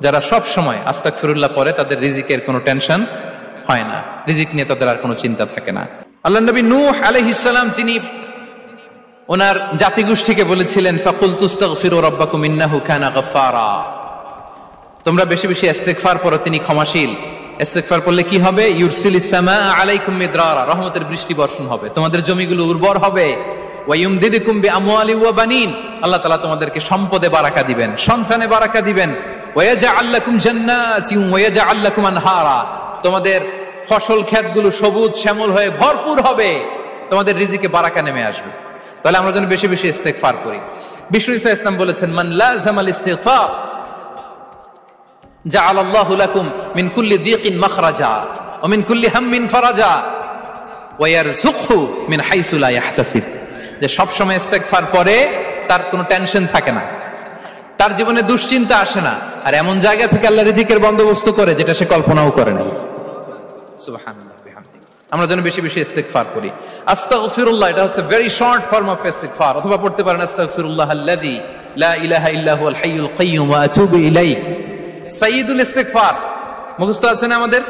যারা সব সময় আস্তাগফিরুল্লাহ পড়ে তাদের রিজিকের কোনো টেনশন হয় না, রিজিক নিয়ে তাদের আর কোনো চিন্তা থাকে না। আল্লাহ নবী নূহ আলাইহিস সালাম যিনি ওনার জাতিগোষ্ঠীকে বলেছিলেন ফাকুলতু আস্তাগফিরু রাব্বাকুম ইন্নাহু কানা গাফফারা, তোমরা বেশি বেশি ইস্তেগফার পড়ো, তিনি ক্ষমাশীল। ইস্তেগফার পড়লে কি হবে? ইউরসিলিস সামাআ আলাইকুম মিদরারা, রহমতের বৃষ্টি বর্ষণ হবে, তোমাদের জমিগুলো উর্বর হবে। ওয়া ইউমদিদুকুম বিআমওয়ালি ওয়া বানিন, আল্লাহ তাআলা তোমাদেরকে সম্পদে বারাকা দিবেন, সন্তানে বারাকা দিবেন। ওয়া ইয়াজআল লাকুম জান্নাতিন ওয়া ইয়াজআল লাকুম আনহারা, তোমাদের ফসল ক্ষেতগুলো সবুজ শ্যামল হয়ে ভরপুর হবে, তোমাদের রিজিকে বারাকা নেমে আসবে। তাহলে আমরা যেন বেশি বেশি ইস্তেগফার করি। বিষ্ণু ইসা ইসলাম বলেছেন মান লাযামাল ইস্তিগফার জাআলাল্লাহু লাকুম মিন কুল্লি দিকিন মাখরাজা ওয়া মিন কুল্লি হাম্মিন ফারাজা ওয়া ইয়ারযুকহু মিন হাইসু লা ইয়াহতাসিব, যে সব সময় ইস্তেগফার পড়ে তার কোনো টেনশন থাকে না, তার জীবনে দুশ্চিন্তা আসে না, আর এমন জায়গা থেকে আল্লাহ রিজিকের বন্দোবস্ত করে যেটা সে কল্পনাও করে নাই। সুবহানাল্লাহ বিহামদিহি। আমরা যেন বেশি বেশি ইস্তেগফার করি। আস্তাগফিরুল্লাহ এটা হচ্ছে ভেরি শর্ট ফর্ম অফ ইস্তেগফার, অথবা পড়তে পারেন আস্তাগফিরুল্লাহাল্লাযী লা ইলাহা ইল্লা হুয়াল হাইয়ুল কাইয়্যুম ওয়া আতুবু ইলাইহি। সাইয়্যিদুল ইস্তেগফার মুখস্থ আছে না আমাদের?